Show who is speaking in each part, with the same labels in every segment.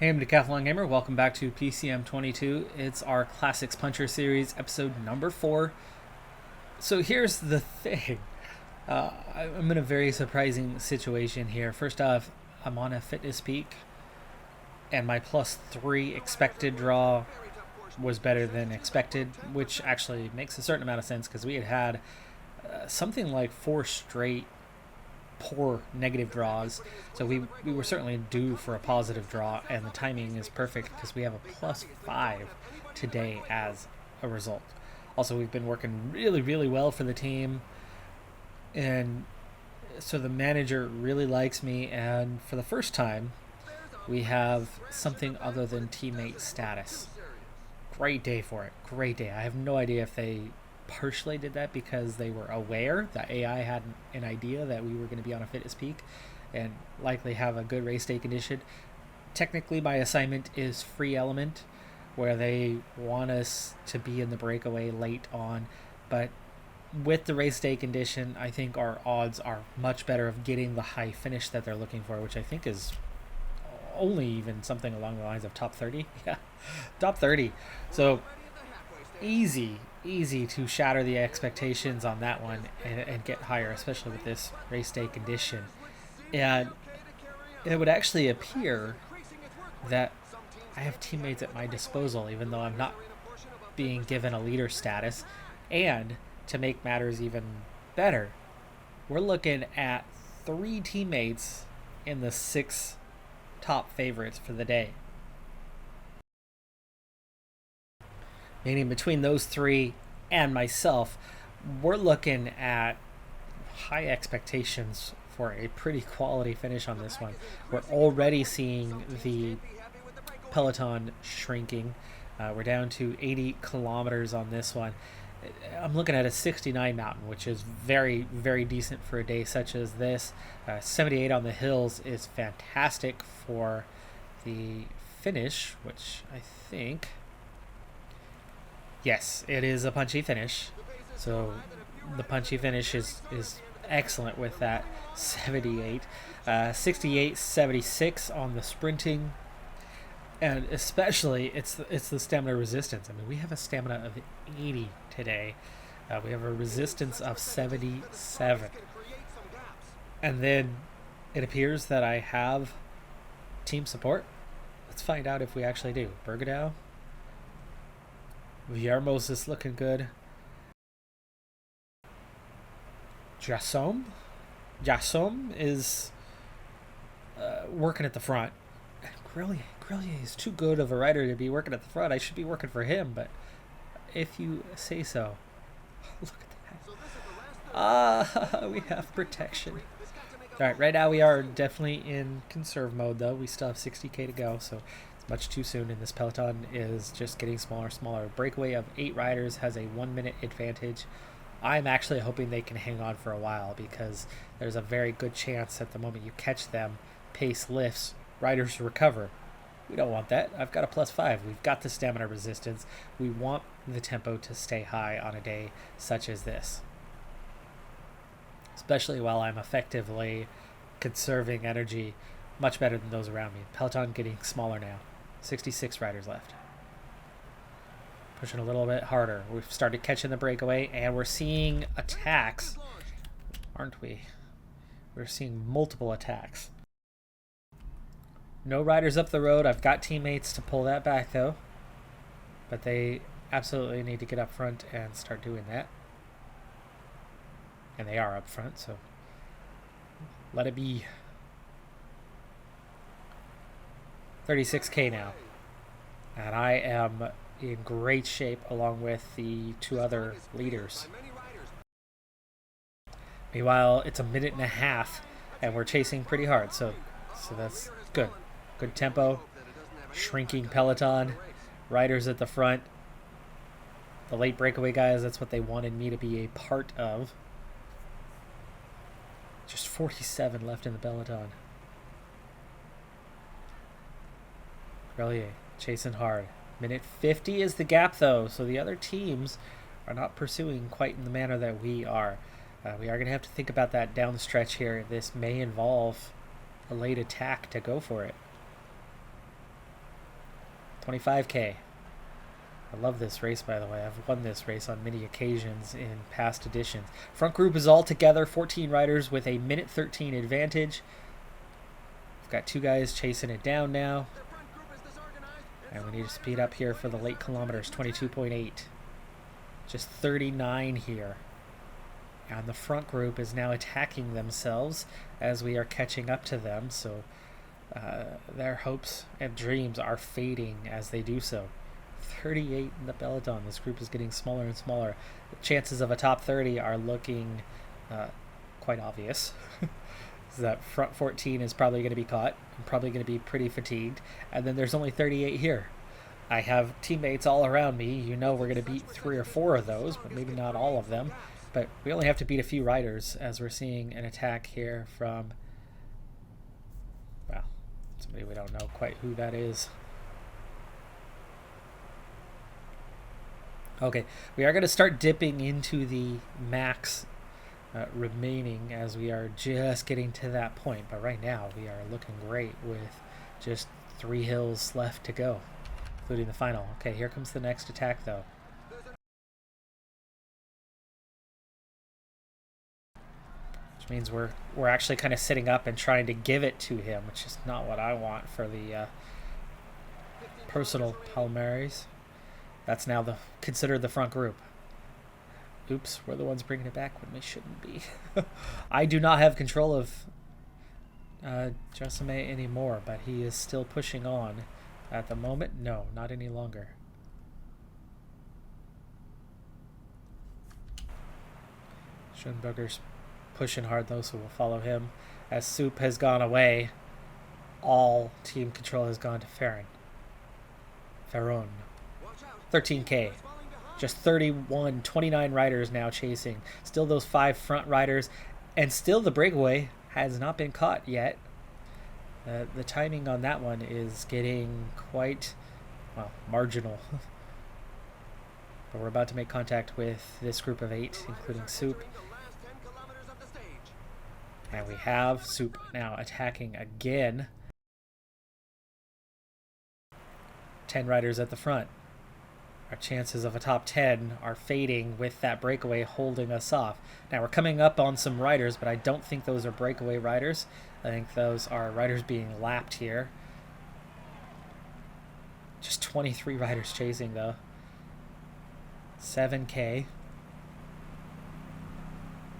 Speaker 1: Hey, I'm Decathlon Gamer. Welcome back to PCM22. It's our Classics Puncher series, episode number 4. So here's the thing. I'm in a very surprising situation here. First off, I'm on a fitness peak, and my +3 expected draw was better than expected, which actually makes a certain amount of sense because we had something like 4 straight poor negative draws, so we were certainly due for a positive draw, and the timing is perfect because we have a +5 today as a result. Also, we've been working really well for the team, and so the manager really likes me, and for the first time we have something other than teammate status. Great day for it. Great day. I have no idea if they partially did that because they were aware that AI had an idea that we were going to be on a fitness peak and likely have a good race day condition. Technically, my assignment is free element, where they want us to be in the breakaway late on, but with the race day condition, I think our odds are much better of getting the high finish that they're looking for, which I think is only even something along the lines of top 30. Yeah, top 30. So easy to shatter the expectations on that one and get higher, especially with this race day condition. And it would actually appear that I have teammates at my disposal, even though I'm not being given a leader status. And to make matters even better, we're looking at 3 teammates in the 6 top favorites for the day. Meaning between those 3 and myself, we're looking at high expectations for a pretty quality finish on this one. We're already seeing the peloton shrinking. We're down to 80 kilometers on this one. I'm looking at a 69 mountain, which is very decent for a day such as this. 78 on the hills is fantastic for the finish, which I think, yes, it is a punchy finish. So the punchy finish is excellent with that 78. 68, 76 on the sprinting. And especially, it's the stamina resistance. I mean, we have a stamina of 80 today. We have a resistance of 77. And then it appears that I have team support. Let's find out if we actually do. Bergadow. Viermos is looking good. Jassom is working at the front. Grelier is too good of a rider to be working at the front. I should be working for him, but if you say so. Look at that. We have protection. Alright, right now we are definitely in conserve mode, though. We still have 60k to go, so it's much too soon, and this peloton is just getting smaller. Breakaway of 8 riders has a 1-minute advantage. I'm actually hoping they can hang on for a while, because there's a very good chance at the moment you catch them, pace lifts, riders recover. We don't want that. I've got a +5. We've got the stamina resistance. We want the tempo to stay high on a day such as this, especially while I'm effectively conserving energy much better than those around me. Peloton getting smaller now. 66 riders left. Pushing a little bit harder. We've started catching the breakaway, and we're seeing attacks, aren't we? We're seeing multiple attacks. No riders up the road. I've got teammates to pull that back, though. But they absolutely need to get up front and start doing that. And they are up front, so let it be. 36k now. And I am in great shape along with the 2 other leaders. Meanwhile, it's a 1.5 minutes, and we're chasing pretty hard, so that's good. Good tempo, shrinking peloton, riders at the front. The late breakaway guys, that's what they wanted me to be a part of. Just 47 left in the peloton. Grelier chasing hard. 1:50 is the gap, though, so the other teams are not pursuing quite in the manner that we are. We are going to have to think about that down the stretch here. This may involve a late attack to go for it. 25K. I love this race, by the way. I've won this race on many occasions in past editions. Front group is all together, 14 riders with a minute 13 advantage. We've got 2 guys chasing it down now. And we need to speed up here for the late kilometers, 22.8. Just 39 here. And the front group is now attacking themselves as we are catching up to them. So their hopes and dreams are fading as they do so. 38 in the peloton. This group is getting smaller and smaller. The chances of a top 30 are looking quite obvious. So that front 14 is probably going to be caught. I'm probably going to be pretty fatigued. And then there's only 38 here. I have teammates all around me. You know we're going to beat 3 or 4 of those, but maybe not all of them. But we only have to beat a few riders as we're seeing an attack here from, well, somebody we don't know quite who that is. Okay, we are going to start dipping into the max remaining as we are just getting to that point. But right now we are looking great with just 3 hills left to go, including the final. Okay, here comes the next attack though. Which means we're actually kind of sitting up and trying to give it to him, which is not what I want for the personal Palmares. That's now considered the front group. Oops, we're the ones bringing it back when we shouldn't be. I do not have control of Josame anymore, but he is still pushing on at the moment. No, not any longer. Schoenberger's pushing hard though, so we'll follow him. As Soup has gone away, all team control has gone to Ferron. 13K. Just 29 riders now chasing. Still those 5 front riders, and still the breakaway has not been caught yet. The timing on that one is getting quite, well, marginal. But we're about to make contact with this group of 8, including Soup. And we have Soup now attacking again. 10 riders at the front. Our chances of a top 10 are fading with that breakaway holding us off. Now we're coming up on some riders, but I don't think those are breakaway riders. I think those are riders being lapped here. Just 23 riders chasing though. 7K.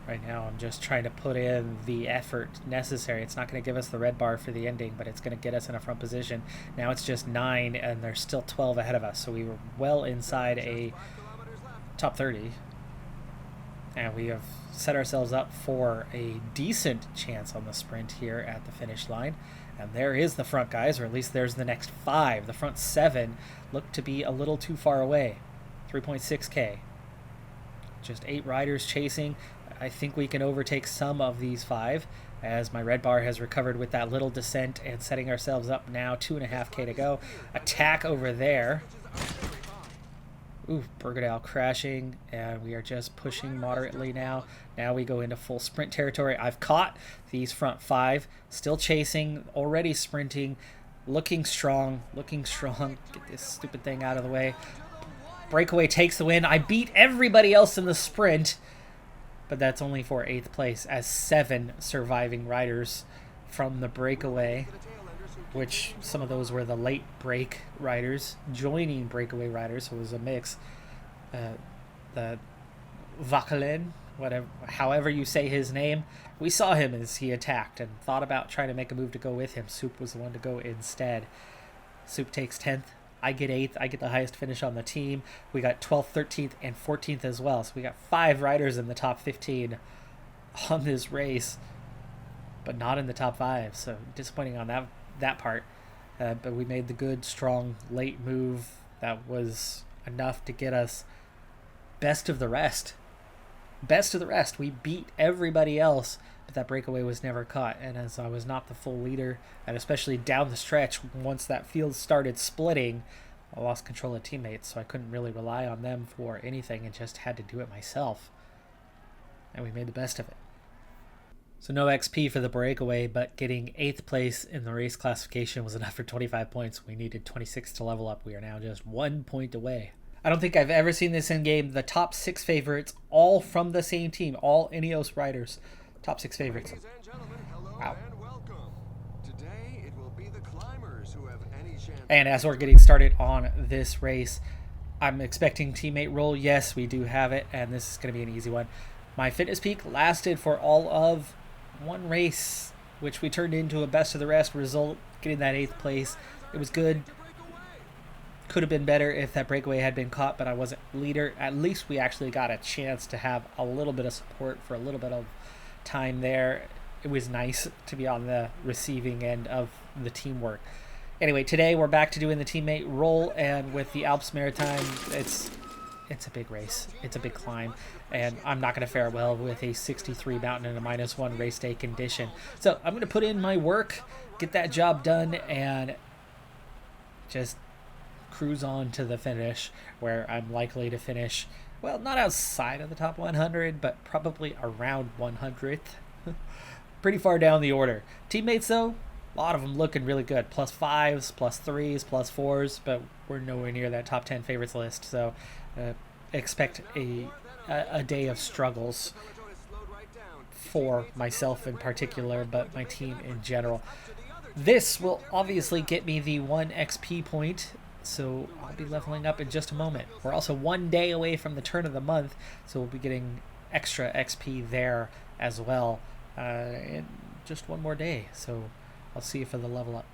Speaker 1: Right now I'm just trying to put in the effort necessary. It's not going to give us the red bar for the ending, but it's going to get us in a front position. Now it's just 9 and there's still 12 ahead of us, so we were well inside a top 30. And we have set ourselves up for a decent chance on the sprint here at the finish line. And there is the front guys, or at least there's the next 5. The front 7 look to be a little too far away. 3.6K. Just 8 riders chasing. I think we can overtake some of these 5 as my red bar has recovered with that little descent and setting ourselves up now. 2.5K to go. Attack over there. Ooh, Bergedal crashing, and we are just pushing moderately now. Now we go into full sprint territory. I've caught these front 5, still chasing, already sprinting, looking strong, looking strong. Get this stupid thing out of the way. Breakaway takes the win. I beat everybody else in the sprint, but that's only for 8th place as 7 surviving riders from the breakaway, which some of those were the late break riders joining breakaway riders, so it was a mix. The Vakalen, whatever, however you say his name, we saw him as he attacked and thought about trying to make a move to go with him. Soup was the one to go instead. Soup takes 10th. I get 8th. I get the highest finish on the team. We got 12th, 13th, and 14th as well. So we got 5 riders in the top 15 on this race, but not in the top 5. So disappointing on that part. But we made the good, strong, late move that was enough to get us best of the rest. Best of the rest. We beat everybody else, but that breakaway was never caught. And as I was not the full leader, and especially down the stretch, once that field started splitting, I lost control of teammates, so I couldn't really rely on them for anything and just had to do it myself. And we made the best of it. So no XP for the breakaway, but getting 8th place in the race classification was enough for 25 points. We needed 26 to level up. We are now just 1 point away. I don't think I've ever seen this in game. The top 6 favorites, all from the same team, all Ineos riders. Top 6 favorites.
Speaker 2: Ladies and gentlemen, hello
Speaker 1: Wow.
Speaker 2: and welcome. Today it will be the climbers who have any chance.
Speaker 1: And as we're getting started on this race, I'm expecting teammate roll. Yes, we do have it, and this is going to be an easy one. My fitness peak lasted for all of one race, which we turned into a best of the rest result, getting that 8th place. It was good. Could have been better if that breakaway had been caught, but I wasn't leader. At least we actually got a chance to have a little bit of support for a little bit of time there. It was nice to be on the receiving end of the teamwork. Anyway, today we're back to doing the teammate roll, and with the Alps Maritime, it's a big race. It's a big climb, and I'm not going to fare well with a 63 mountain and a -1 race day condition. So I'm going to put in my work, get that job done, and just cruise on to the finish, where I'm likely to finish, well, not outside of the top 100, but probably around 100th. Pretty far down the order. Teammates, though, a lot of them looking really good. +5s, +3s, +4s, but we're nowhere near that top 10 favorites list, so expect a day of struggles for myself in particular, but my team in general. This will obviously get me the 1 XP point, so I'll be leveling up in just a moment. We're also 1 day away from the turn of the month, so we'll be getting extra XP there as well in just 1 more day, so I'll see you for the level up.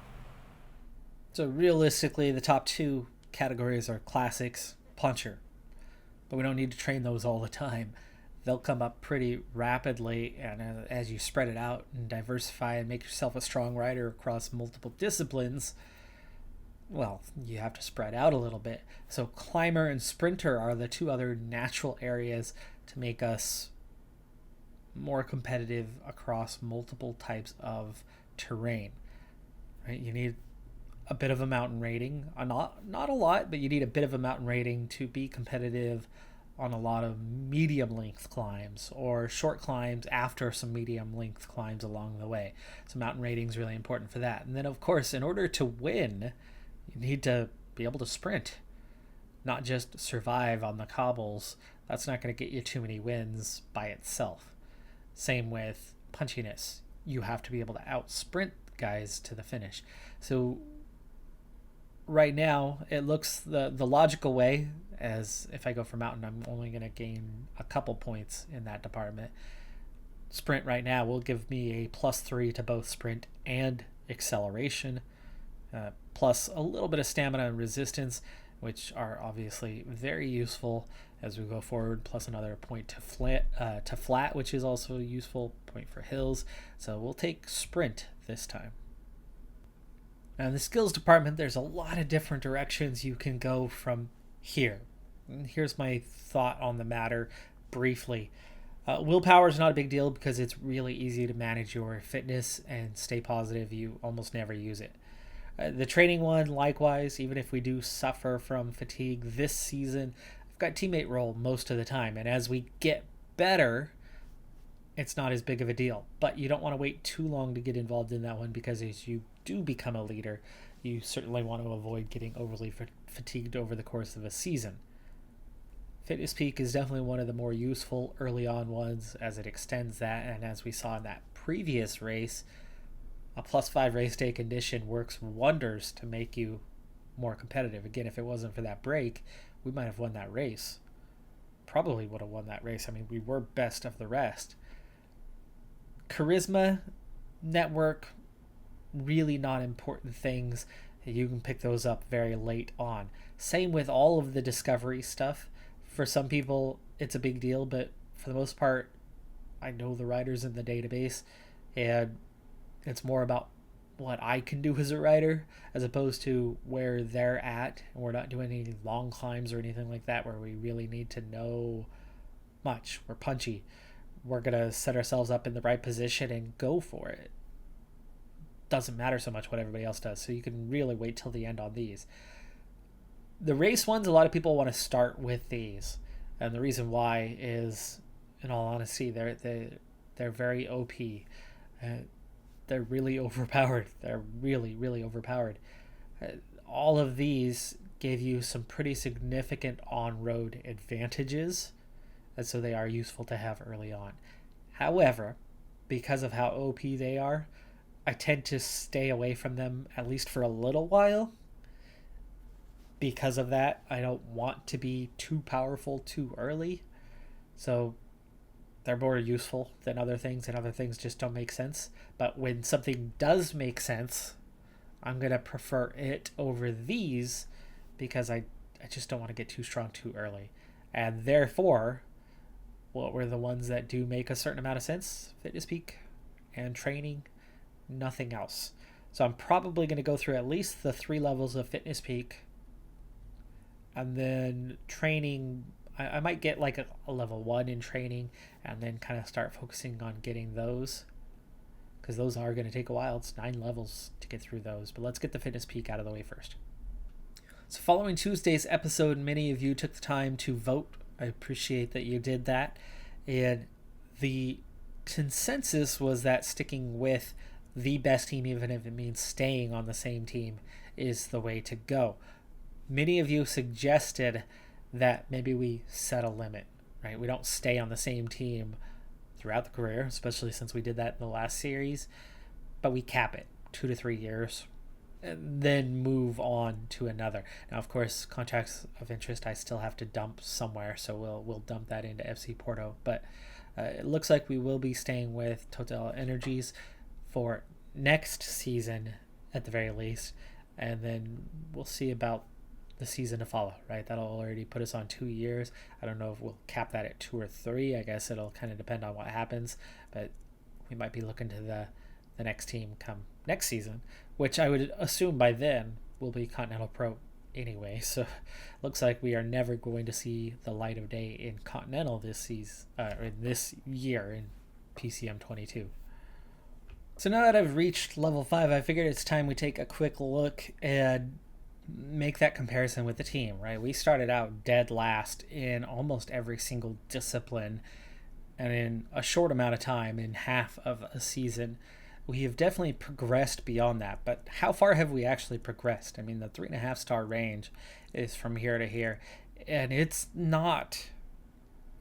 Speaker 1: So realistically, the top 2 categories are classics, puncher, but we don't need to train those all the time. They'll come up pretty rapidly, and as you spread it out and diversify and make yourself a strong rider across multiple disciplines, well, you have to spread out a little bit. So climber and sprinter are the 2 other natural areas to make us more competitive across multiple types of terrain. Right? You need a bit of a mountain rating, not a lot, but you need a bit of a mountain rating to be competitive on a lot of medium length climbs or short climbs after some medium length climbs along the way. So mountain rating is really important for that. And then of course, in order to win, you need to be able to sprint, not just survive on the cobbles. That's not going to get you too many wins by itself. Same with punchiness. You have to be able to out sprint guys to the finish. So right now it looks the logical way, as if I go for mountain, I'm only going to gain a couple points in that department. Sprint right now will give me a +3 to both sprint and acceleration, plus a little bit of stamina and resistance, which are obviously very useful as we go forward, plus another point to flat, which is also a useful point for hills. So we'll take sprint this time. Now in the skills department, there's a lot of different directions you can go from here. And here's my thought on the matter briefly. Willpower is not a big deal because it's really easy to manage your fitness and stay positive. You almost never use it. The training one, likewise, even if we do suffer from fatigue this season, I've got teammate roll most of the time. And as we get better, it's not as big of a deal. But you don't want to wait too long to get involved in that one, because as you do become a leader, you certainly want to avoid getting overly fatigued over the course of a season. Fitness peak is definitely one of the more useful early on ones, as it extends that, and as we saw in that previous race, a +5 race day condition works wonders to make you more competitive. Again, if it wasn't for that break, we might have won that race. Probably would have won that race. I mean, we were best of the rest. Charisma, network, really not important things. You can pick those up very late on. Same with all of the discovery stuff. For some people, it's a big deal, but for the most part, I know the riders in the database, and it's more about what I can do as a rider as opposed to where they're at. And we're not doing any long climbs or anything like that where we really need to know much. We're punchy. We're going to set ourselves up in the right position and go for it. Doesn't matter so much what everybody else does, so you can really wait till the end on these. The race ones, a lot of people want to start with these, and the reason why is, in all honesty, They're very OP. They're really overpowered. They're really, really overpowered. All of these gave you some pretty significant on-road advantages, and so they are useful to have early on. However, because of how OP they are, I tend to stay away from them at least for a little while. Because of that, I don't want to be too powerful too early. So they're more useful than other things, and other things just don't make sense. But when something does make sense, I'm going to prefer it over these because I just don't want to get too strong too early. And therefore, what were the ones that do make a certain amount of sense? Fitness Peak and training, nothing else. So I'm probably going to go through at least the 3 levels of Fitness Peak. And then training, I might get like a level 1 in training and then kind of start focusing on getting those, because those are going to take a while. It's 9 levels to get through those. But let's get the Fitness Peak out of the way first. So following Tuesday's episode, many of you took the time to vote. I appreciate that you did that. And the consensus was that sticking with the best team, even if it means staying on the same team, is the way to go. Many of you suggested that maybe we set a limit, right? We don't stay on the same team throughout the career, especially since we did that in the last series, but we cap it 2 to 3 years and then move on to another. Now, of course, contracts of interest I still have to dump somewhere, so we'll dump that into FC Porto, but it looks like we will be staying with Total Energies for next season at the very least, and then we'll see about the season to follow, right? That'll already put us on 2 years. I don't know if we'll cap that at 2 or 3. I guess it'll kind of depend on what happens, but we might be looking to the next team come next season, which I would assume by then will be Continental Pro anyway. So looks like we are never going to see the light of day in Continental this season, or this year in PCM22. So now that I've reached level 5, I figured it's time we take a quick look and make that comparison with the team, right? We started out dead last in almost every single discipline, and in a short amount of time, in half of a season, we have definitely progressed beyond that. But how far have we actually progressed? I mean, the 3.5 star range is from here to here, and it's not,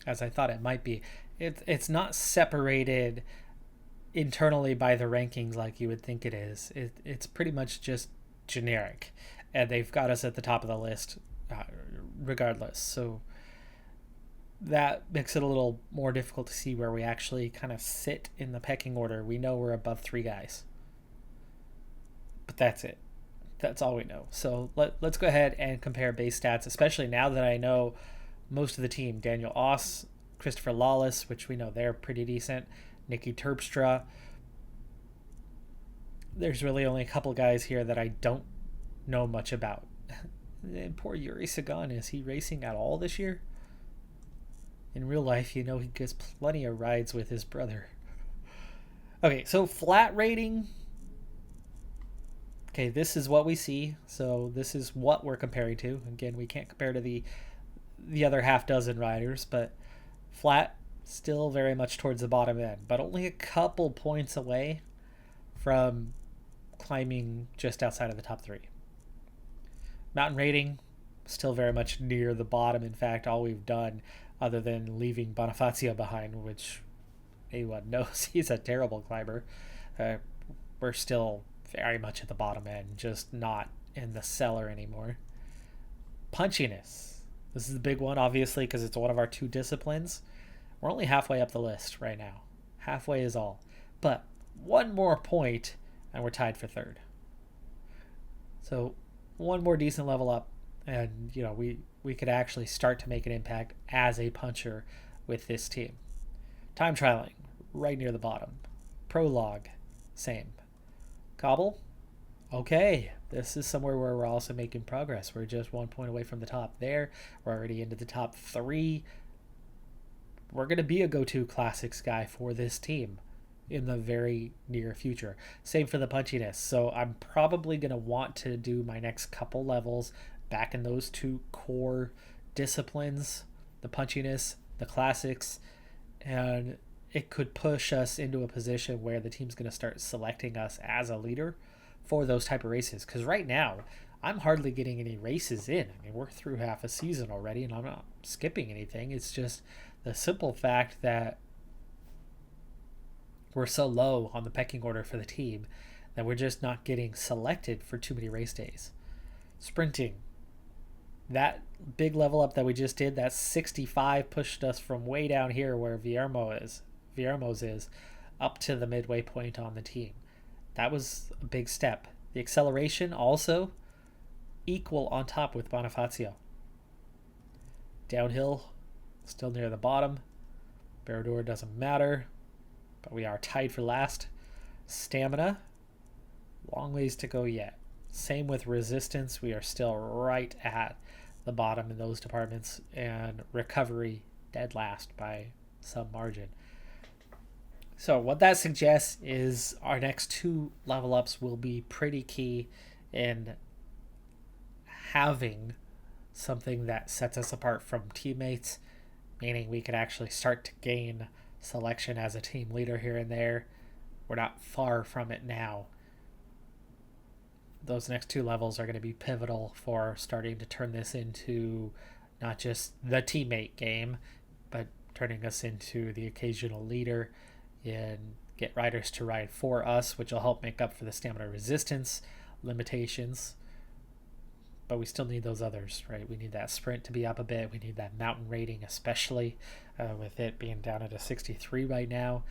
Speaker 1: as I thought it might be, it's not separated internally by the rankings like you would think it is. It's pretty much just generic, and they've got us at the top of the list regardless. So that makes it a little more difficult to see where we actually kind of sit in the pecking order. We know we're above 3 guys, but that's it. That's all we know. So let's go ahead and compare base stats, especially now that I know most of the team. Daniel Oss, Christopher Lawless, which we know they're pretty decent, Nicky Terpstra. There's really only a couple guys here that I don't know much about. And poor Yuri Sagan, is he racing at all this year? In real life, you know, he gets plenty of rides with his brother. Okay, so flat rating. Okay, this is what we see. So this is what we're comparing to. Again, we can't compare to the other half dozen riders, but flat, still very much towards the bottom end, but only a couple points away from climbing just outside of the top 3. Mountain rating, still very much near the bottom. In fact, all we've done, other than leaving Bonifazio behind, which anyone knows he's a terrible climber, we're still very much at the bottom end, just not in the cellar anymore. Punchiness. This is the big one, obviously, because it's one of our 2 disciplines. We're only halfway up the list right now. Halfway is all. But one more point, and we're tied for 3rd. So one more decent level up, and you know we could actually start to make an impact as a puncher with this team. Time trialing, right near the bottom. Prologue, same. Cobble, okay. This is somewhere where we're also making progress. We're just 1 point away from the top there. We're already into the top 3. We're going to be a go-to classics guy for this team in the very near future. Same for the punchiness. So I'm probably going to want to do my next couple levels back in those 2 core disciplines, the punchiness, the classics, and it could push us into a position where the team's going to start selecting us as a leader for those type of races. Because right now, I'm hardly getting any races in. I mean, we're through half a season already, and I'm not skipping anything. It's just the simple fact that we're so low on the pecking order for the team that we're just not getting selected for too many race days. Sprinting. That big level up that we just did, that 65 pushed us from way down here where Villarmo's is, up to the midway point on the team. That was a big step. The acceleration also equal on top with Bonifacio. Downhill, still near the bottom. Barrador doesn't matter, but we are tied for last. Stamina, long ways to go yet. Same with resistance, we are still right at the bottom in those departments, and recovery dead last by some margin. So what that suggests is our next 2 level ups will be pretty key in having something that sets us apart from teammates, meaning we could actually start to gain selection as a team leader here and there. We're not far from it now. Those next 2 levels are going to be pivotal for starting to turn this into not just the teammate game, but turning us into the occasional leader and get riders to ride for us, which will help make up for the stamina resistance limitations. But we still need those others, right? We need that sprint to be up a bit. We need that mountain rating, especially with it being down at a 63 right now.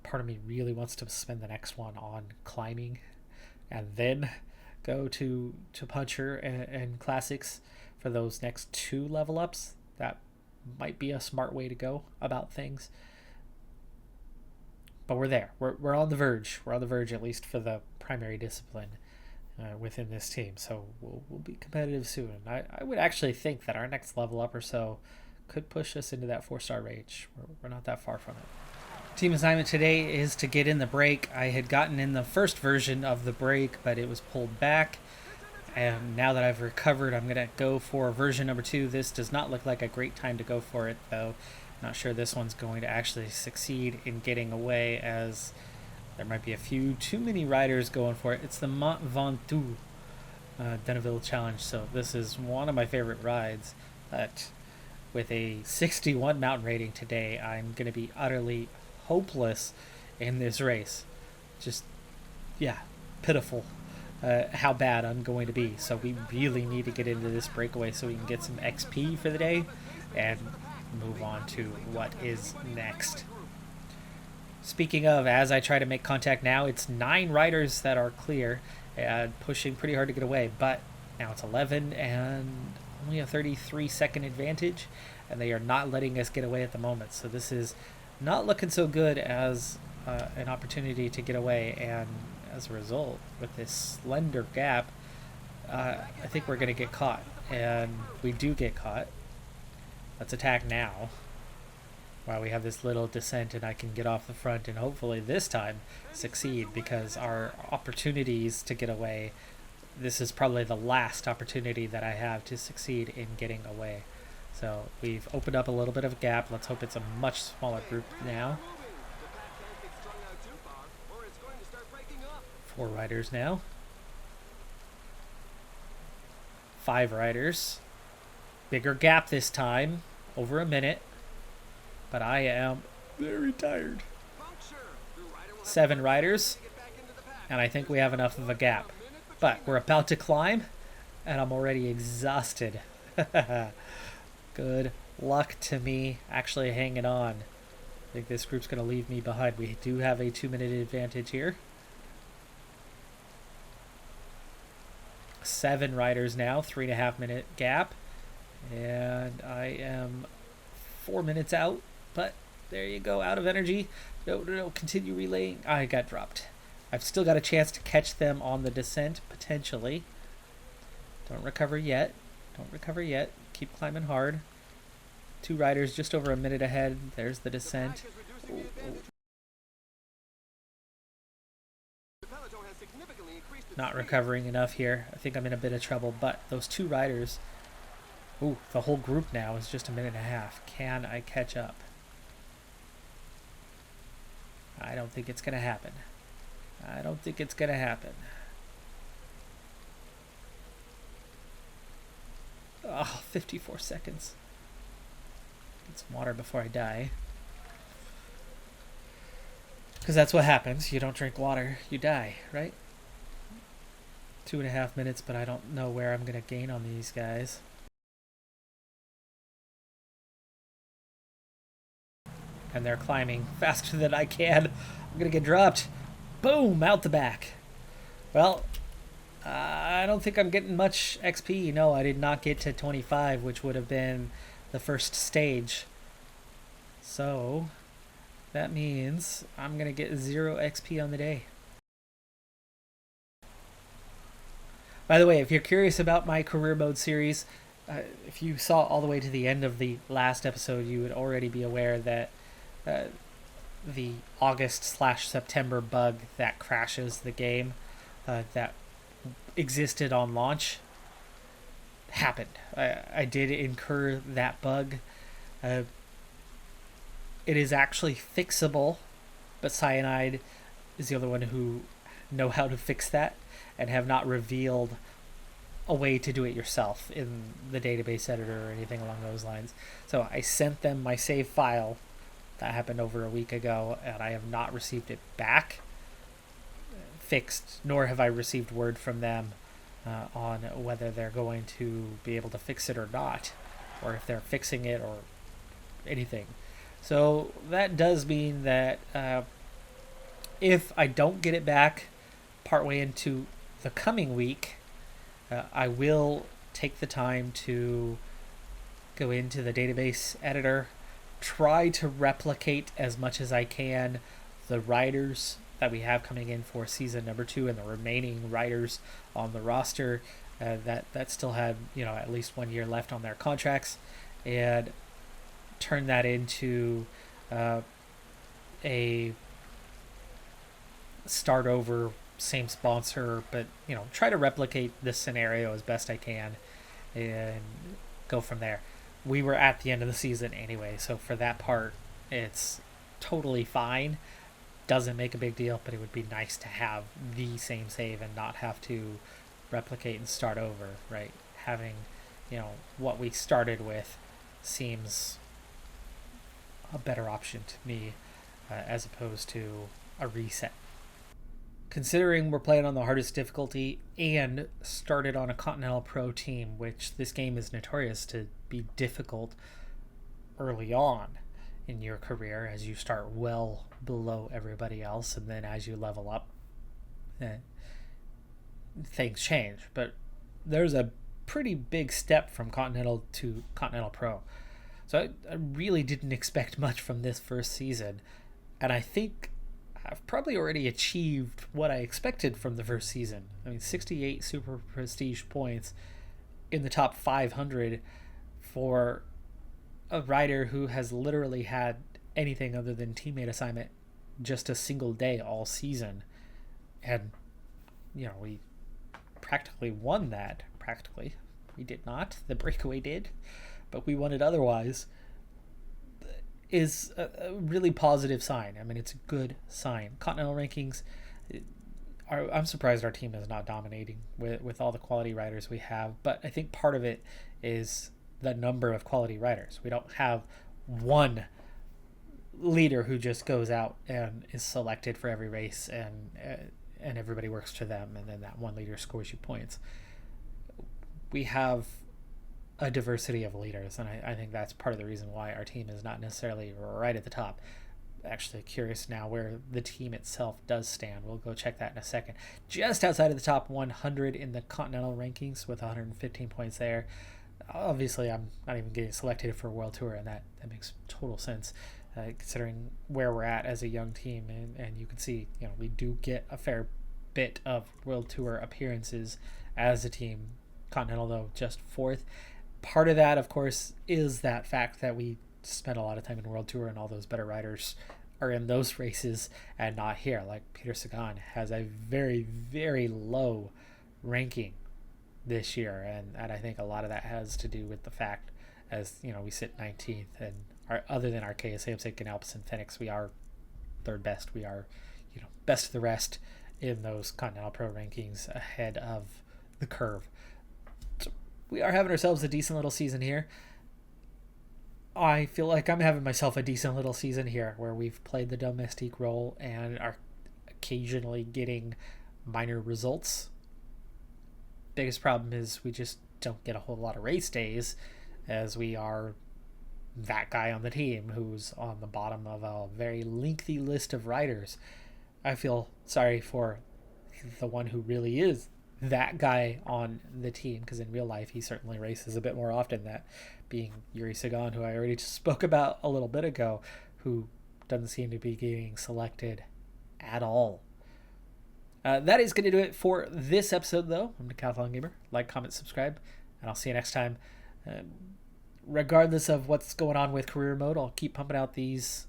Speaker 1: Part of me really wants to spend the next one on climbing and then go to puncher and classics for those next 2 level ups. That might be a smart way to go about things. But we're there. We're on the verge. We're on the verge, at least for the primary discipline within this team. So we'll be competitive soon. I would actually think that our next level up or so could push us into that 4-star range. We're not that far from it. Team assignment today is to get in the break. I had gotten in the first version of the break, but it was pulled back. And now that I've recovered, I'm going to go for version number 2. This does not look like a great time to go for it, though. Not sure this one's going to actually succeed in getting away, as there might be a few too many riders going for it. It's the Mont Ventoux Deneville Challenge, so this is one of my favorite rides. But with a 61 mountain rating today, I'm going to be utterly hopeless in this race. Just, yeah, pitiful how bad I'm going to be. So we really need to get into this breakaway so we can get some XP for the day and move on to what is next. Speaking of, as I try to make contact now, it's 9 riders that are clear and pushing pretty hard to get away, but now it's 11 and only a 33-second advantage, and they are not letting us get away at the moment. So this is not looking so good as an opportunity to get away, and as a result, with this slender gap, I think we're going to get caught, and we do get caught. Let's attack now while we have this little descent and I can get off the front and hopefully this time succeed, because our opportunities to get away, this is probably the last opportunity that I have to succeed in getting away. So we've opened up a little bit of a gap. Let's hope it's a much smaller group now. 4 riders now. 5 riders. Bigger gap this time, over a minute, but I am very tired. 7 riders, and I think we have enough of a gap, but we're about to climb, and I'm already exhausted. Good luck to me actually hanging on. I think this group's going to leave me behind. We do have a 2-minute advantage here. 7 riders now, 3.5-minute gap. And I am 4 minutes out, but there you go, out of energy. No, continue relaying. I got dropped. I've still got a chance to catch them on the descent, potentially. Don't recover yet. Keep climbing hard. 2 riders just over a minute ahead. There's the descent. Oh. Not recovering enough here. I think I'm in a bit of trouble, but those 2 riders... Ooh, the whole group now is just a minute and a half. Can I catch up? I don't think it's going to happen. I don't think it's going to happen. Oh, 54 seconds. Get some water before I die. Because that's what happens. You don't drink water, you die, right? 2.5 minutes, but I don't know where I'm going to gain on these guys. And they're climbing faster than I can. I'm going to get dropped. Boom, out the back. Well, I don't think I'm getting much XP. No, I did not get to 25, which would have been the first stage. So that means I'm going to get 0 XP on the day. By the way, if you're curious about my career mode series, if you saw all the way to the end of the last episode, you would already be aware that the August/September bug that crashes the game that existed on launch happened. I did incur that bug. It is actually fixable, but Cyanide is the other one who know how to fix that and have not revealed a way to do it yourself in the database editor or anything along those lines. So I sent them my save file. That happened over a week ago, and I have not received it back fixed, nor have I received word from them on whether they're going to be able to fix it or not, or if they're fixing it or anything. So that does mean that if I don't get it back partway into the coming week, I will take the time to go into the database editor, try to replicate as much as I can the riders that we have coming in for season number 2 and the remaining riders on the roster that still have, at least 1 year left on their contracts, and turn that into a start over, same sponsor, but try to replicate this scenario as best I can and go from there. We were at the end of the season anyway, so for that part it's totally fine. Doesn't make a big deal, but it would be nice to have the same save and not have to replicate and start over, right? Having what we started with seems a better option to me as opposed to a reset. Considering we're playing on the hardest difficulty and started on a Continental Pro team, which this game is notorious to be difficult early on in your career as you start well below everybody else, and then as you level up, things change. But there's a pretty big step from Continental to Continental Pro. So I really didn't expect much from this first season, and I think I've probably already achieved what I expected from the first season. I mean, 68 super prestige points in the top 500 for a rider who has literally had anything other than teammate assignment just a single day all season. And, we practically won that. Practically. We did not. The breakaway did. But we won it otherwise. Is a really positive sign. I mean, it's a good sign. Continental rankings, I'm surprised our team is not dominating with all the quality riders we have, but I think part of it is the number of quality riders. We don't have one leader who just goes out and is selected for every race and everybody works to them, and then that one leader scores you points. We have a diversity of leaders, and I think that's part of the reason why our team is not necessarily right at the top. Actually curious now where the team itself does stand. We'll go check that in a second. Just outside of the top 100 in the Continental rankings with 115 points there. Obviously, I'm not even getting selected for World Tour, and that makes total sense considering where we're at as a young team. And you can see, we do get a fair bit of World Tour appearances as a team. Continental, though, just 4th. Part of that, of course, is that fact that we spent a lot of time in World Tour and all those better riders are in those races and not here. Like Peter Sagan has a very, very low ranking this year, and I think a lot of that has to do with the fact, as we sit 19th, and other than our KSA, Samsic, and Alpes and Phoenix, we are third best. We are, best of the rest in those Continental Pro rankings, ahead of the curve. So we are having ourselves a decent little season here. I feel like I'm having myself a decent little season here, where we've played the domestique role and are occasionally getting minor results. Biggest problem is we just don't get a whole lot of race days, as we are that guy on the team who's on the bottom of a very lengthy list of riders. I feel sorry for the one who really is that guy on the team, because in real life he certainly races a bit more often, that being Yuri Sagan, who I already just spoke about a little bit ago, who doesn't seem to be getting selected at all. That is going to do it for this episode, though. I'm Decathlon Gamer. Like, comment, subscribe, and I'll see you next time. Regardless of what's going on with career mode, I'll keep pumping out these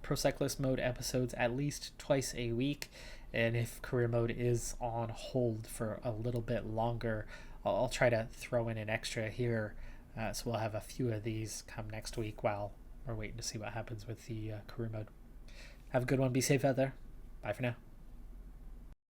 Speaker 1: Pro Cyclist mode episodes at least twice a week. And if career mode is on hold for a little bit longer, I'll try to throw in an extra here. So we'll have a few of these come next week while we're waiting to see what happens with the career mode. Have a good one. Be safe out there. Bye for now.